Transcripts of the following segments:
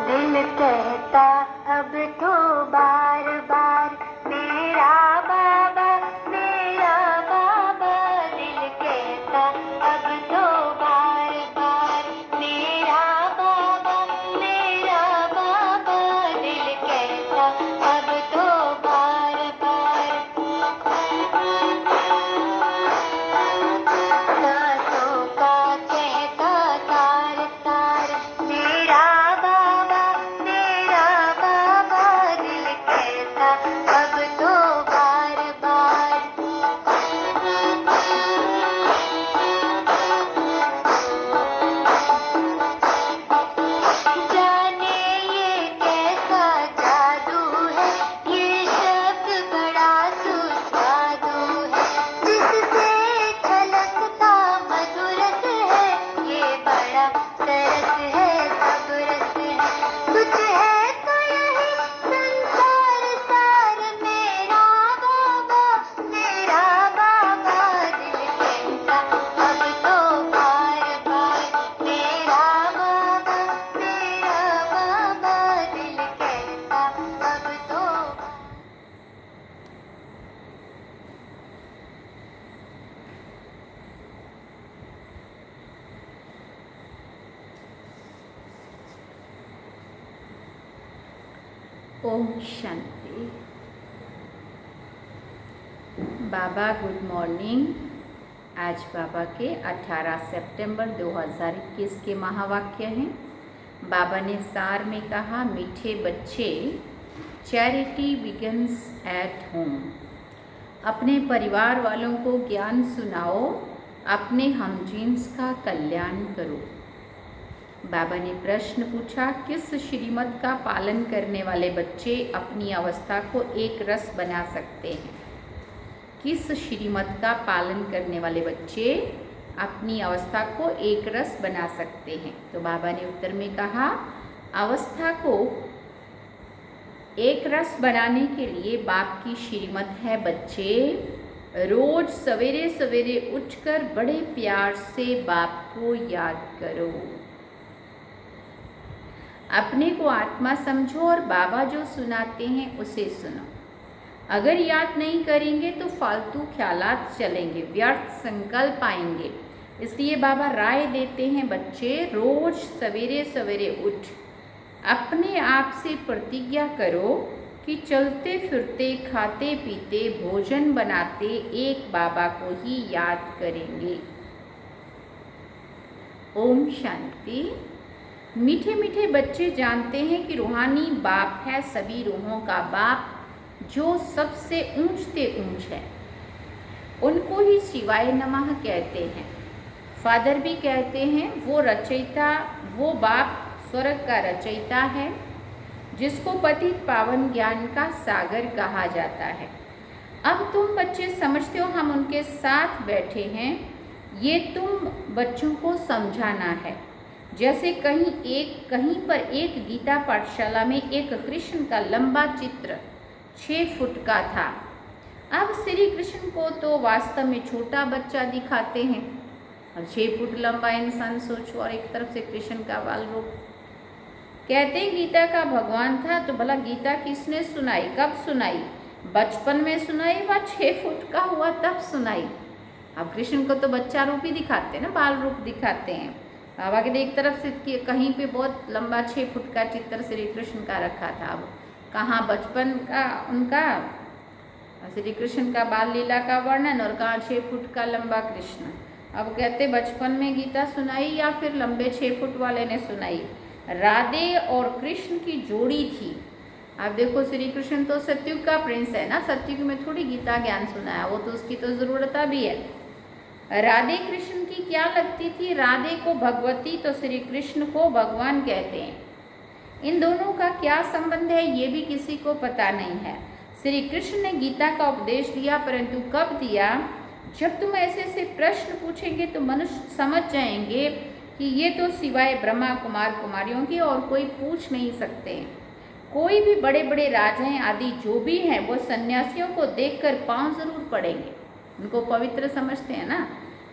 दिल कहता अब तो बार बार मेरा बाबा, मेरा बाबा। दिल कहता अब तो बार बार मेरा बाबा, मेरा बाबा। दिल कहता अब तो बार बार। सांसों का कहता तार तार मेरा बाबा, मेरा बाबा। दिल कहता अब तो बार बार। जाने ये कैसा जादू है, ये शब्द बड़ा सुस्वादु है, जिससे छलकता मधुरस है। ये बड़ा सरस है, सब रस है। कुछ है तो यही संसार सार मेरा बाबा, मेरा बाबा। दिल कहता अब तो बार बार मेरा बाबा, मेरा बाबा। दिल कहता अब तो। ओम शांति। बाबा गुड मॉर्निंग। आज बाबा के 18 सितंबर 2021 के महावाक्य हैं। बाबा ने सार में कहा, मीठे बच्चे, चैरिटी बिगिंस एट होम। अपने परिवार वालों को ज्ञान सुनाओ, अपने हमजिन्स का कल्याण करो। बाबा ने प्रश्न पूछा, किस श्रीमत का पालन करने वाले बच्चे अपनी अवस्था को एक रस बना सकते हैं? किस श्रीमत का पालन करने वाले बच्चे अपनी अवस्था को एक रस बना सकते हैं? तो बाबा ने उत्तर में कहा, अवस्था को एक रस बनाने के लिए बाप की श्रीमत है, बच्चे रोज सवेरे सवेरे उठकर बड़े प्यार से बाप को याद करो। अपने को आत्मा समझो और बाबा जो सुनाते हैं उसे सुनो। अगर याद नहीं करेंगे तो फालतू ख्यालात चलेंगे, व्यर्थ संकल्प आएंगे। इसलिए बाबा राय देते हैं, बच्चे रोज सवेरे सवेरे उठ अपने आप से प्रतिज्ञा करो कि चलते फिरते, खाते पीते, भोजन बनाते एक बाबा को ही याद करेंगे। ओम शांति। मीठे मीठे बच्चे जानते हैं कि रूहानी बाप है सभी रूहों का बाप, जो सबसे ऊंच से ऊंच है। उनको ही शिवाय नमः कहते हैं। फादर भी कहते हैं, वो रचयिता, वो बाप स्वर्ग का रचयिता है, जिसको पतित पावन ज्ञान का सागर कहा जाता है। अब तुम बच्चे समझते हो हम उनके साथ बैठे हैं, ये तुम बच्चों को समझाना है। जैसे कहीं पर एक गीता पाठशाला में एक कृष्ण का लंबा चित्र 6 फुट का था। अब श्री कृष्ण को तो वास्तव में छोटा बच्चा दिखाते हैं। अब 6 फुट लंबा इंसान सोचो, और एक तरफ से कृष्ण का बाल रूप। कहते हैं गीता का भगवान था, तो भला गीता किसने सुनाई, कब सुनाई? बचपन में सुनाई व 6 फुट का हुआ तब सुनाई। अब कृष्ण को तो बच्चा रूप ही दिखाते हैं ना, बाल रूप दिखाते हैं। बाबा के एक तरफ से कहीं पे बहुत लंबा 6 फुट का चित्र श्री कृष्ण का रखा था। अब कहाँ बचपन का उनका श्री कृष्ण का बाल लीला का वर्णन, और कहाँ 6 फुट का लंबा कृष्ण। अब कहते बचपन में गीता सुनाई या फिर लंबे 6 फुट वाले ने सुनाई? राधे और कृष्ण की जोड़ी थी। अब देखो श्री कृष्ण तो सतयुग का प्रिंस है ना, सतयुग में थोड़ी गीता ज्ञान सुनाया, वो तो उसकी तो जरूरत भी है। राधे कृष्ण की क्या लगती थी? राधे को भगवती तो श्री कृष्ण को भगवान कहते हैं। इन दोनों का क्या संबंध है ये भी किसी को पता नहीं है। श्री कृष्ण ने गीता का उपदेश दिया, परंतु कब दिया? जब तुम ऐसे ऐसे प्रश्न पूछेंगे तो मनुष्य समझ जाएंगे कि ये तो सिवाय ब्रह्मा कुमार कुमारियों की और कोई पूछ नहीं सकते। कोई भी बड़े बड़े राजाएं आदि जो भी हैं वो सन्यासियों को देखकर पांव जरूर पड़ेंगे, उनको पवित्र समझते हैं ना।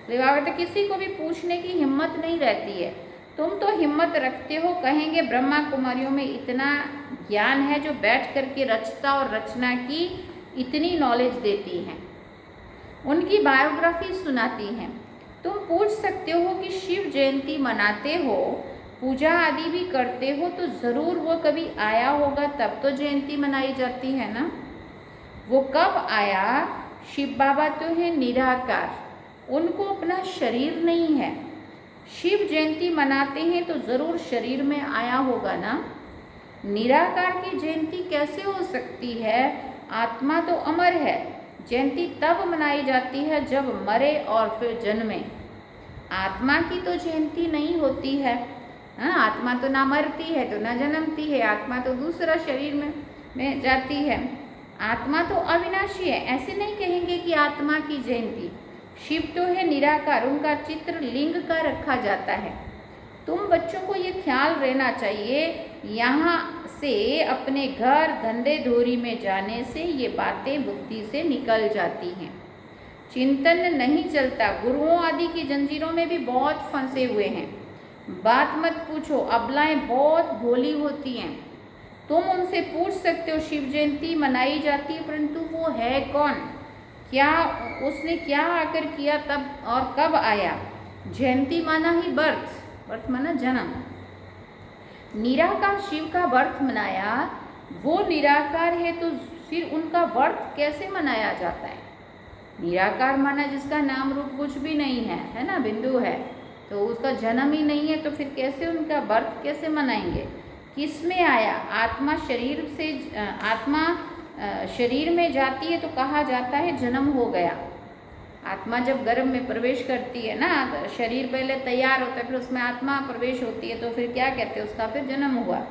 तो किसी को भी पूछने की हिम्मत नहीं रहती है। तुम तो हिम्मत रखते हो, कहेंगे ब्रह्मा कुमारियों में इतना ज्ञान है जो बैठ करके रचता और रचना की इतनी नॉलेज देती हैं, उनकी बायोग्राफी सुनाती हैं। तुम पूछ सकते हो कि शिव जयंती मनाते हो, पूजा आदि भी करते हो, तो ज़रूर वो कभी आया होगा तब तो जयंती मनाई जाती है ना। वो कब आया? शिव बाबा तो है निराकार, उनको अपना शरीर नहीं है। शिव जयंती मनाते हैं तो ज़रूर शरीर में आया होगा ना। निराकार की जयंती कैसे हो सकती है? आत्मा तो अमर है। जयंती तब मनाई जाती है जब मरे और फिर जन्मे। आत्मा की तो जयंती नहीं होती है। हाँ, आत्मा तो ना मरती है तो ना जन्मती है, आत्मा तो दूसरा शरीर में जाती है। आत्मा तो अविनाशी है। ऐसे नहीं कहेंगे कि आत्मा की जयंती। शिव तो है निराकार, उनका चित्र लिंग का रखा जाता है। तुम बच्चों को ये ख्याल रहना चाहिए, यहाँ से अपने घर धंधे धोरी में जाने से ये बातें बुद्धि से निकल जाती हैं, चिंतन नहीं चलता। गुरुओं आदि की जंजीरों में भी बहुत फंसे हुए हैं। बात मत पूछो, अबलाएं बहुत भोली होती हैं। तुम उनसे पूछ सकते हो शिव जयंती मनाई जाती है, परंतु वो है कौन, क्या उसने क्या आकर किया, तब और कब आया। जयंती माना ही बर्थ, बर्थ माना जन्म। निराकार शिव का बर्थ मनाया, वो निराकार है तो फिर उनका बर्थ कैसे मनाया जाता है? निराकार माना जिसका नाम रूप कुछ भी नहीं है ना, बिंदु है, तो उसका जन्म ही नहीं है, तो फिर कैसे उनका बर्थ कैसे मनाएंगे? किस में आया? आत्मा शरीर से आत्मा शरीर में जाती है तो कहा जाता है जन्म हो गया। आत्मा जब गर्भ में प्रवेश करती है ना, शरीर पहले तैयार होता है, फिर उसमें आत्मा प्रवेश होती है, तो फिर क्या कहते हैं? उसका फिर जन्म हुआ।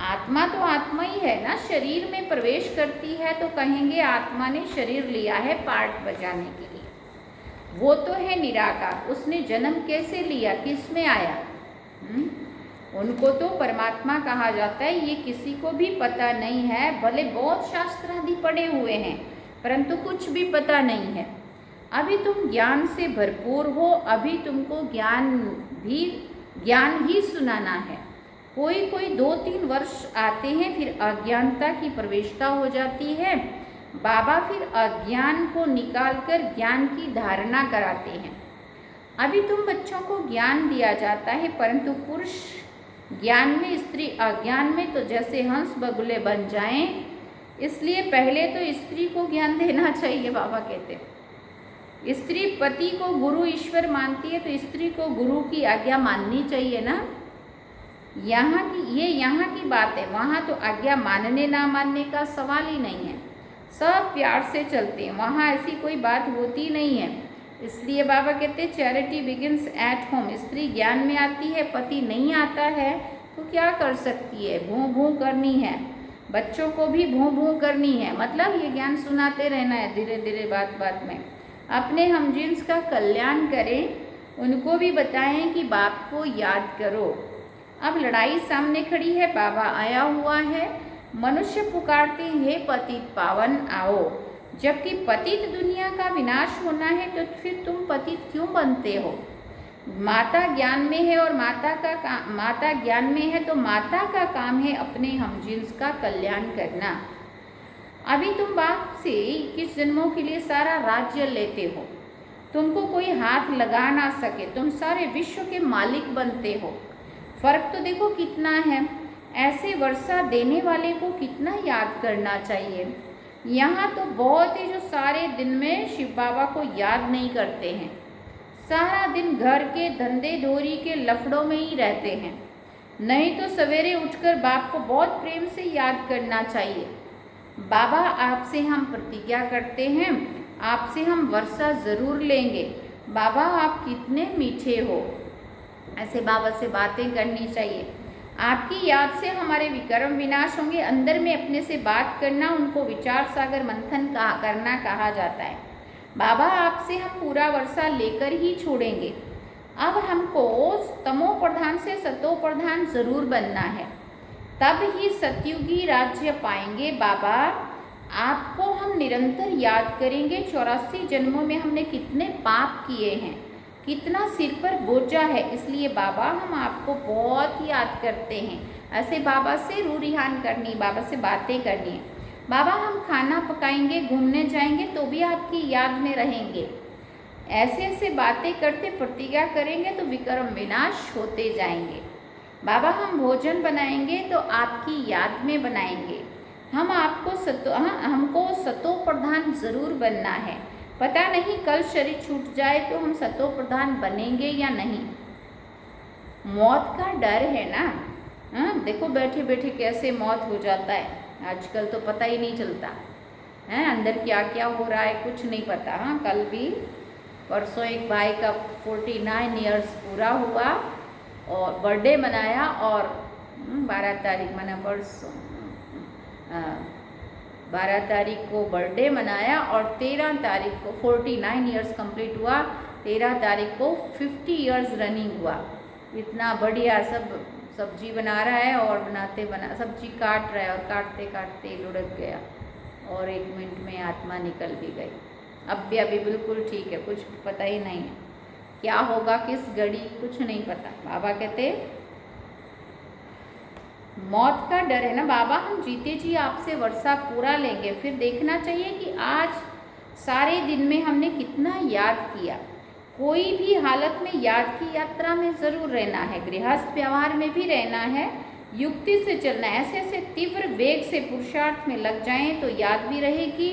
आत्मा तो आत्मा ही है ना, शरीर में प्रवेश करती है तो कहेंगे आत्मा ने शरीर लिया है पार्ट बजाने के लिए। वो तो है निराकार, उसने जन्म कैसे लिया, किस में आया? उनको तो परमात्मा कहा जाता है। ये किसी को भी पता नहीं है, भले बहुत शास्त्र आदि पढ़े हुए हैं, परंतु कुछ भी पता नहीं है। अभी तुम ज्ञान से भरपूर हो, अभी तुमको ज्ञान ही सुनाना है। कोई 2-3 वर्ष आते हैं, फिर अज्ञानता की प्रवेशता हो जाती है। बाबा फिर अज्ञान को निकालकर ज्ञान की धारणा कराते हैं। अभी तुम बच्चों को ज्ञान दिया जाता है, परंतु पुरुष ज्ञान में, स्त्री अज्ञान में, तो जैसे हंस बगुले बन जाएं। इसलिए पहले तो स्त्री को ज्ञान देना चाहिए। बाबा कहते हैं स्त्री पति को गुरु ईश्वर मानती है, तो स्त्री को गुरु की आज्ञा माननी चाहिए ना। यहाँ की बात है, वहाँ तो आज्ञा मानने ना मानने का सवाल ही नहीं है, सब प्यार से चलते हैं, वहाँ ऐसी कोई बात होती नहीं है। इसलिए बाबा कहते हैं चैरिटी बिगिंस एट होम। स्त्री ज्ञान में आती है, पति नहीं आता है, तो क्या कर सकती है? भूं भूं करनी है, बच्चों को भी भूं भूं करनी है। मतलब ये ज्ञान सुनाते रहना है, धीरे धीरे बात बात में। अपने हमजिन्स का कल्याण करें, उनको भी बताएं कि बाप को याद करो। अब लड़ाई सामने खड़ी है, बाबा आया हुआ है, मनुष्य पुकारते हैं हे पतित पावन आओ। जबकि पतित दुनिया का विनाश होना है, तो फिर तुम पतित क्यों बनते हो? माता ज्ञान में है और माता ज्ञान में है, तो माता का काम है अपने हमजिन्स का कल्याण करना। अभी तुम बाप से 21 जन्मों के लिए सारा राज्य लेते हो, तुमको कोई हाथ लगा ना सके, तुम सारे विश्व के मालिक बनते हो। फर्क तो देखो कितना है। ऐसे वर्षा देने वाले को कितना याद करना चाहिए। यहाँ तो बहुत ही जो सारे दिन में शिव बाबा को याद नहीं करते हैं, सारा दिन घर के धंधे धोरी के लफड़ों में ही रहते हैं। नहीं तो सवेरे उठकर बाप को बहुत प्रेम से याद करना चाहिए। बाबा आपसे हम प्रतिज्ञा करते हैं, आपसे हम वर्षा ज़रूर लेंगे। बाबा आप कितने मीठे हो। ऐसे बाबा से बातें करनी चाहिए। आपकी याद से हमारे विकर्म विनाश होंगे। अंदर में अपने से बात करना, उनको विचार सागर मंथन करना कहा जाता है। बाबा आपसे हम पूरा वर्षा लेकर ही छोड़ेंगे। अब हमको तमो प्रधान से सतो प्रधान ज़रूर बनना है, तब ही सतयुगी राज्य पाएंगे। बाबा आपको हम निरंतर याद करेंगे। 84 जन्मों में हमने कितने पाप किए हैं, कितना सिर पर बोझा है, इसलिए बाबा हम आपको बहुत याद करते हैं। ऐसे बाबा से रूरिहान करनी, बाबा से बातें करनी है। बाबा हम खाना पकाएंगे, घूमने जाएंगे तो भी आपकी याद में रहेंगे। ऐसे ऐसे बातें करते प्रतिज्ञा करेंगे तो विक्रम विनाश होते जाएंगे। बाबा हम भोजन बनाएंगे तो आपकी याद में बनाएंगे। हम आपको हमको सतो प्रधान ज़रूर बनना है। पता नहीं कल शरीर छूट जाए तो हम सतो प्रधान बनेंगे या नहीं। मौत का डर है ना। देखो बैठे बैठे कैसे मौत हो जाता है, आजकल तो पता ही नहीं चलता है अंदर क्या क्या हो रहा है, कुछ नहीं पता। हाँ, कल भी परसों एक भाई का 49 ईयर्स पूरा हुआ और बर्थडे मनाया, और 12 तारीख मना परसों 12 तारीख को बर्थडे मनाया और 13 तारीख को 49 ईयर्स कंप्लीट हुआ। 13 तारीख को 50 ईयर्स रनिंग हुआ। इतना बढ़िया सब सब्जी बना रहा है और सब्जी काट रहा है और काटते काटते लुढ़क गया और 1 मिनट में आत्मा निकल भी गई। अब भी अभी बिल्कुल ठीक है, कुछ पता ही नहीं है क्या होगा, किस घड़ी कुछ नहीं पता। बाबा कहते मौत का डर है ना बाबा, हम जीते जी आपसे वर्षा पूरा लेंगे। फिर देखना चाहिए कि आज सारे दिन में हमने कितना याद किया। कोई भी हालत में याद की यात्रा में ज़रूर रहना है, गृहस्थ व्यवहार में भी रहना है, युक्ति से चलना है। ऐसे ऐसे तीव्र वेग से पुरुषार्थ में लग जाएं तो याद भी रहेगी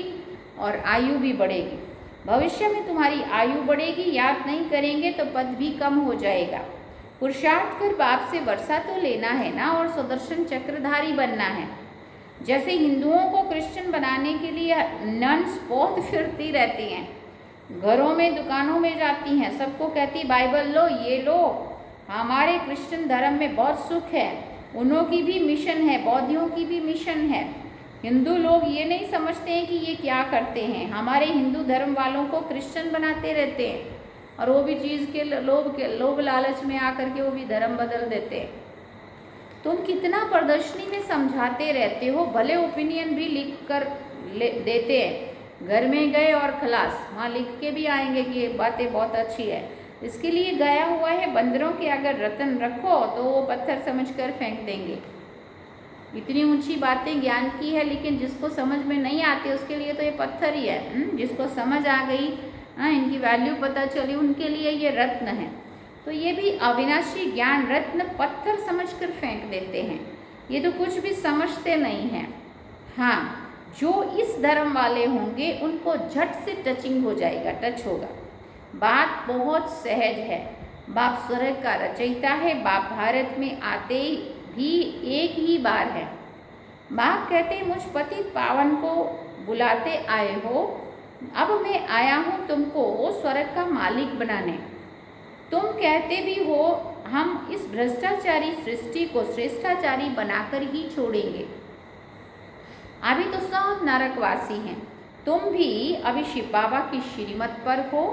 और आयु भी बढ़ेगी। भविष्य में तुम्हारी आयु बढ़ेगी। याद नहीं करेंगे तो पद भी कम हो जाएगा। पुरुषार्थ कर बाप से वर्षा तो लेना है ना, और सुदर्शन चक्रधारी बनना है। जैसे हिंदुओं को क्रिश्चियन बनाने के लिए नन्स बहुत फिरती रहती हैं, घरों में दुकानों में जाती हैं, सबको कहती बाइबल लो, ये लो, हमारे क्रिश्चियन धर्म में बहुत सुख है। उन्हों की भी मिशन है, बौद्धियों की भी मिशन है। हिंदू लोग ये नहीं समझते हैं कि ये क्या करते हैं। हमारे हिंदू धर्म वालों को क्रिश्चियन बनाते रहते हैं और वो भी चीज़ के लोभ लालच में आकर के वो भी धर्म बदल देते हैं। तुम कितना प्रदर्शनी में समझाते रहते हो, भले ओपिनियन भी लिख कर देते हैं, घर में गए और खलास, वहाँ लिख के भी आएंगे कि ये बातें बहुत अच्छी है। इसके लिए गया हुआ है बंदरों के अगर रतन रखो तो वो पत्थर समझकर फेंक देंगे। इतनी ऊंची बातें ज्ञान की है, लेकिन जिसको समझ में नहीं आती उसके लिए तो ये पत्थर ही है। जिसको समझ आ गई, इनकी वैल्यू पता चली, उनके लिए ये रत्न है। तो ये भी अविनाशी ज्ञान रत्न पत्थर समझकर फेंक देते हैं। ये तो कुछ भी समझते नहीं हैं। हाँ, जो इस धर्म वाले होंगे उनको झट से टचिंग हो जाएगा, टच होगा। बात बहुत सहज है। बाप स्वर्ग का रचयिता है। बाप भारत में आते भी एक ही बार है। बाप कहते मुझ पतित पावन को बुलाते आए हो, अब मैं आया हूँ तुमको स्वर्ग का मालिक बनाने। तुम कहते भी हो हम इस भ्रष्टाचारी सृष्टि को श्रेष्ठाचारी बनाकर ही छोड़ेंगे। अभी तो सब नरकवासी हैं। तुम भी अभी शिव बाबा की श्रीमत पर हो।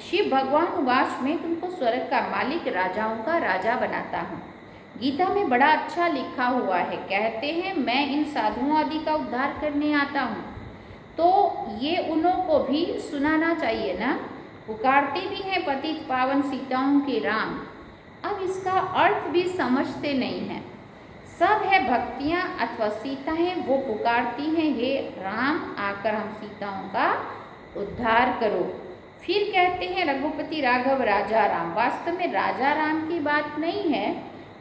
शिव भगवान उवाच में तुमको स्वर्ग का मालिक, राजाओं का राजा बनाता हूँ। गीता में बड़ा अच्छा लिखा हुआ है, कहते हैं मैं इन साधुओं आदि का उद्धार करने आता हूँ। तो ये उन्हों को भी सुनाना चाहिए ना। पुकारते भी हैं पतित पावन सीताओं के राम, अब इसका अर्थ भी समझते नहीं हैं। सब है भक्तियाँ अथवा सीताएं, वो पुकारती हैं हे राम आकर हम सीताओं का उद्धार करो। फिर कहते हैं रघुपति राघव राजा राम। वास्तव में राजा राम की बात नहीं है,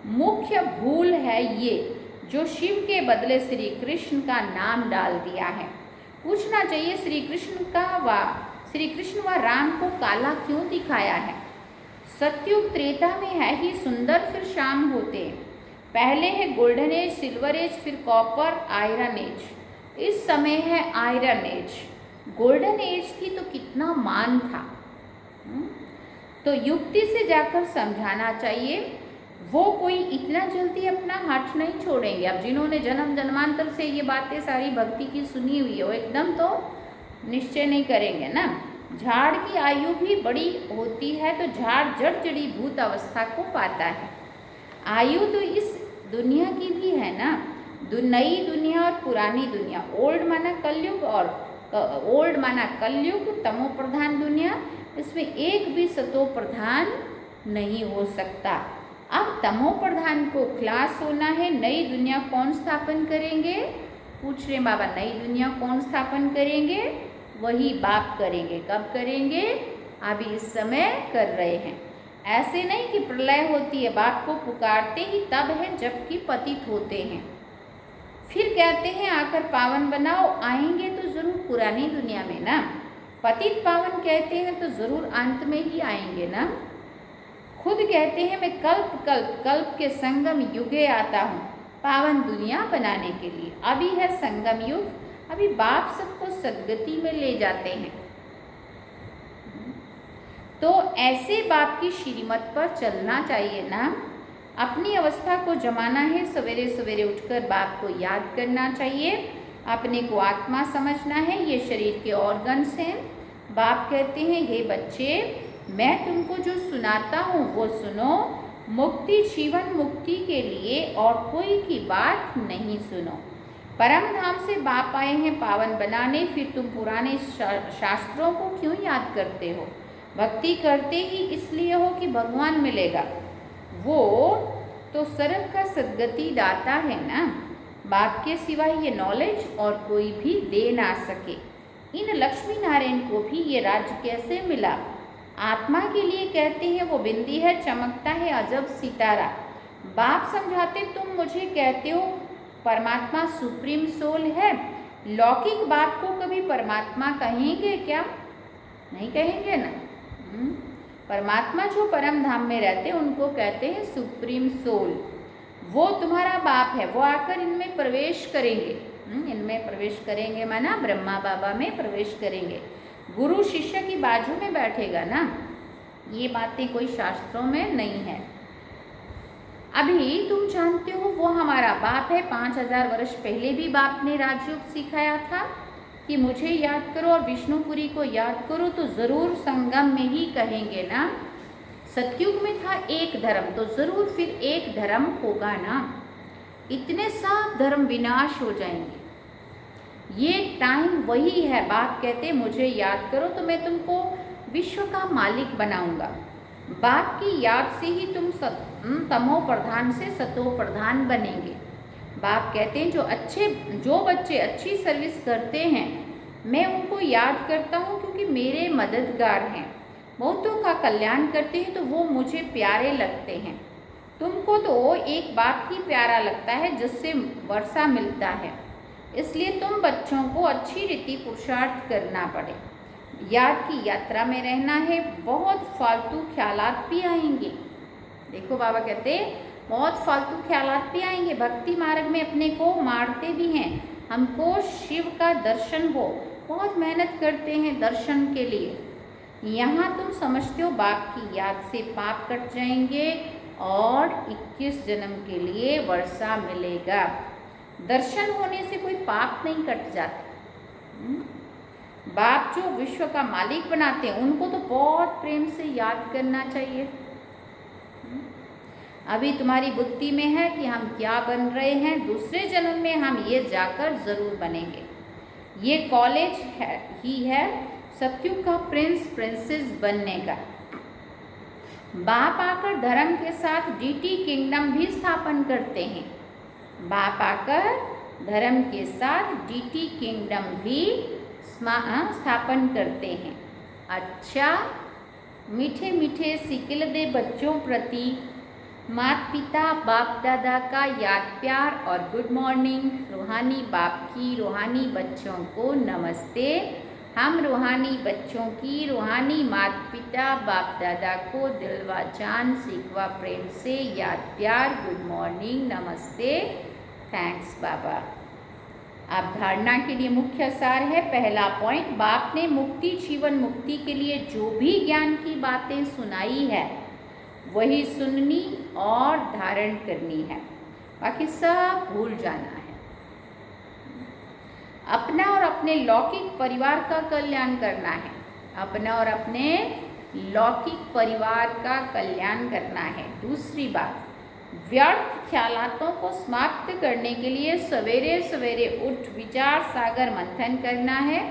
मुख्य भूल है ये जो शिव के बदले श्री कृष्ण का नाम डाल दिया है। पूछना चाहिए श्री कृष्ण व राम को काला क्यों दिखाया है। सतयुग त्रेता में है ही सुंदर, फिर शाम होते हैं। पहले है गोल्डन एज, सिल्वर एज, फिर कॉपर, आयरन एज। इस समय है आयरन एज। गोल्डन एज थी तो कितना मान था। तो युक्ति से जाकर समझाना चाहिए। वो कोई इतना जल्दी अपना हाथ नहीं छोड़ेंगे। अब जिन्होंने जन्म जन्मांतर से ये बातें सारी भक्ति की सुनी हुई है, वो एकदम तो निश्चय नहीं करेंगे ना। झाड़ की आयु भी बड़ी होती है तो झाड़ जड़ जड़ी भूत अवस्था को पाता है। आयु तो इस दुनिया की भी है ना, नई दुनिया और पुरानी दुनिया। ओल्ड माना कलयुग और ओल्ड माना कलयुग, तमो प्रधान दुनिया, इसमें एक भी सतो प्रधान नहीं हो सकता। अब तमो प्रधान को खलास होना है। नई दुनिया कौन स्थापन करेंगे? पूछ रहे बाबा, नई दुनिया कौन स्थापन करेंगे? वही बाप करेंगे। कब करेंगे? अभी इस समय कर रहे हैं। ऐसे नहीं कि प्रलय होती है, बाप को पुकारते ही तब है जबकि पतित होते हैं, फिर कहते हैं आकर पावन बनाओ। आएंगे तो जरूर पुरानी दुनिया में ना। पतित पावन कहते हैं तो जरूर अंत में ही आएंगे ना। खुद कहते हैं मैं कल्प कल्प कल्प के संगम युगे आता हूँ पावन दुनिया बनाने के लिए। अभी है संगम युग, अभी बाप सबको सदगति में ले जाते हैं। तो ऐसे बाप की श्रीमत पर चलना चाहिए ना। अपनी अवस्था को जमाना है। सवेरे सवेरे उठकर बाप को याद करना चाहिए। अपने को आत्मा समझना है, ये शरीर के ऑर्गन्स हैं। बाप कहते हैं हे बच्चे, मैं तुमको जो सुनाता हूँ वो सुनो। मुक्ति जीवन मुक्ति के लिए और कोई की बात नहीं सुनो। परम धाम से बाप आए हैं पावन बनाने, फिर तुम पुराने शास्त्रों को क्यों याद करते हो? भक्ति करते ही इसलिए हो कि भगवान मिलेगा। वो तो सर्व का सद्गति दाता है ना। बाप के सिवाय ये नॉलेज और कोई भी दे ना सके। इन लक्ष्मी नारायण को भी ये राज्य कैसे मिला? आत्मा के लिए कहते हैं वो बिंदी है, चमकता है अजब सितारा। बाप समझाते तुम मुझे कहते हो परमात्मा सुप्रीम सोल है। लौकिक बाप को कभी परमात्मा कहेंगे क्या? नहीं कहेंगे ना। परमात्मा जो परम धाम में रहते हैं उनको कहते हैं सुप्रीम सोल। वो तुम्हारा बाप है, वो आकर इनमें प्रवेश करेंगे। इनमें प्रवेश करेंगे माना ब्रह्मा बाबा में प्रवेश करेंगे। गुरु शिष्य की बाजू में बैठेगा ना। ये बातें कोई शास्त्रों में नहीं है। अभी तुम जानते हो वो हमारा बाप है। 5000 वर्ष पहले भी बाप ने राजयोग सिखाया था कि मुझे याद करो और विष्णुपुरी को याद करो, तो जरूर संगम में ही कहेंगे ना। सतयुग में था एक धर्म, तो जरूर फिर एक धर्म होगा ना। इतने सब धर्म विनाश हो जाएंगे। ये टाइम वही है। बाप कहते मुझे याद करो तो मैं तुमको विश्व का मालिक बनाऊंगा। बाप की याद से ही तुम तमो प्रधान से सतो प्रधान बनेंगे। बाप कहते हैं जो बच्चे अच्छी सर्विस करते हैं मैं उनको याद करता हूँ क्योंकि मेरे मददगार हैं। बहुतों का कल्याण करते हैं तो वो मुझे प्यारे लगते हैं। तुमको तो एक बाप ही प्यारा लगता है जिससे वर्षा मिलता है, इसलिए तुम बच्चों को अच्छी रीति पुरुषार्थ करना पड़े। याद की यात्रा में रहना है। बहुत फालतू ख्यालात भी आएंगे। देखो बाबा कहते बहुत फालतू ख्यालात भी आएंगे। भक्ति मार्ग में अपने को मारते भी हैं। हमको शिव का दर्शन हो, बहुत मेहनत करते हैं दर्शन के लिए। यहाँ तुम समझते हो बाप की याद से पाप कट जाएंगे और 21 जन्म के लिए वर्षा मिलेगा। दर्शन होने से कोई पाप नहीं कट जाते। बाप जो विश्व का मालिक बनाते हैं उनको तो बहुत प्रेम से याद करना चाहिए। अभी तुम्हारी बुद्धि में है कि हम क्या बन रहे हैं, दूसरे जन्म में हम ये जाकर जरूर बनेंगे। ये कॉलेज ही है सतयुग का प्रिंस प्रिंसेस बनने का। बाप आकर धर्म के साथ डीटी किंगडम भी स्थापन करते हैं। बाप आकर धर्म के साथ डीटी किंगडम भी स्थापन करते हैं। अच्छा, मीठे मीठे सिकिलदे बच्चों प्रति माता पिता बाप दादा का याद प्यार और गुड मॉर्निंग। रूहानी बाप की रूहानी बच्चों को नमस्ते। हम रूहानी बच्चों की रूहानी माता पिता बाप दादा को दिलवा जान सीखवा प्रेम से याद प्यार गुड मॉर्निंग नमस्ते थैंक्स बाबा। अब धारणा के लिए मुख्य सार है। पहला पॉइंट, बाप ने मुक्ति जीवन मुक्ति के लिए जो भी ज्ञान की बातें सुनाई है वही सुननी और धारण करनी है, बाकी सब भूल जाना है। अपना और अपने लौकिक परिवार का कल्याण करना है। अपना और अपने लौकिक परिवार का कल्याण करना है। दूसरी बात, व्यर्थ ख्यालातों को समाप्त करने के लिए सवेरे सवेरे उठ विचार सागर मंथन करना है।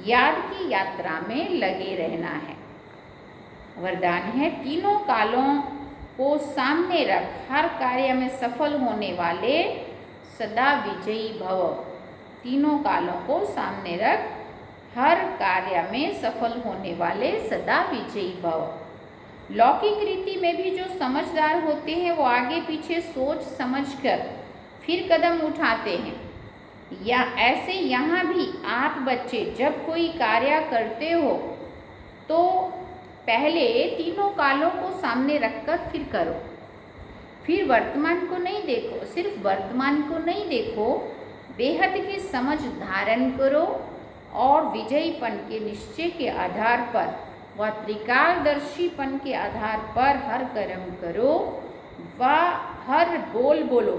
याद की यात्रा में लगे रहना है। वरदान है, तीनों कालों को सामने रख हर कार्य में सफल होने वाले सदा विजयी भव। तीनों कालों को सामने रख हर कार्य में सफल होने वाले सदा विजयी भव। लौकिक रीति में भी जो समझदार होते हैं वो आगे पीछे सोच समझकर फिर कदम उठाते हैं। या ऐसे यहाँ भी आप बच्चे जब कोई कार्य करते हो तो पहले तीनों कालों को सामने रखकर फिर करो। फिर वर्तमान को नहीं देखो, सिर्फ वर्तमान को नहीं देखो, बेहद की समझ धारण करो और विजयीपन के निश्चय के आधार पर व त्रिकालदर्शीपन के आधार पर हर कर्म करो व हर बोल बोलो,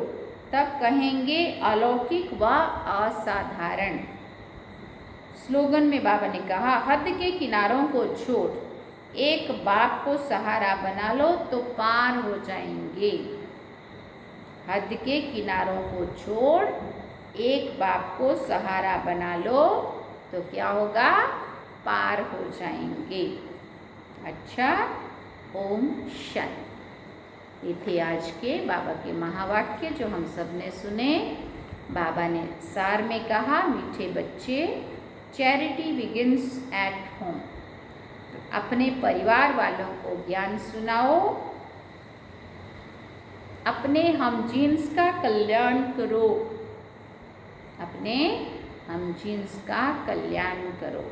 तब कहेंगे अलौकिक व असाधारण। स्लोगन में बाबा ने कहा, हद के किनारों को छोड़ एक बाप को सहारा बना लो तो पार हो जाएंगे। हद के किनारों को छोड़ एक बाप को सहारा बना लो तो क्या होगा? पार हो जाएंगे। अच्छा, ओम शांति। ये थे आज के बाबा के महावाक्य जो हम सब ने सुने। बाबा ने सार में कहा, मीठे बच्चे, चैरिटी बिगिंस एट होम। अपने परिवार वालों को ज्ञान सुनाओ, अपने हम जीन्स का कल्याण करो, अपने हम जीन्स का कल्याण करो।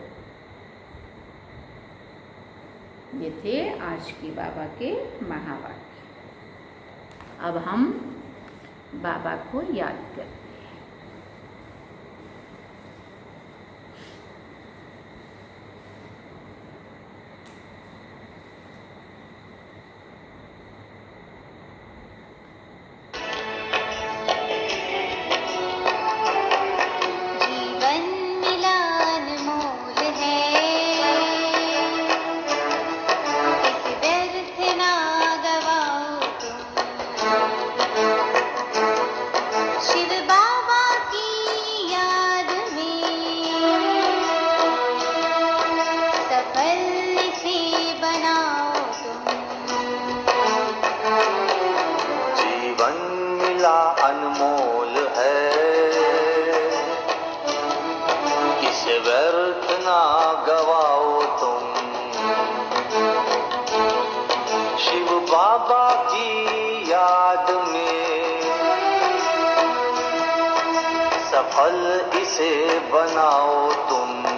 ये थे आज के बाबा के महावाक्य। अब हम बाबा को याद करते हैं। अनमोल है, इसे व्यर्थ ना गवाओ तुम। शिव बाबा की याद में सफल इसे बनाओ तुम।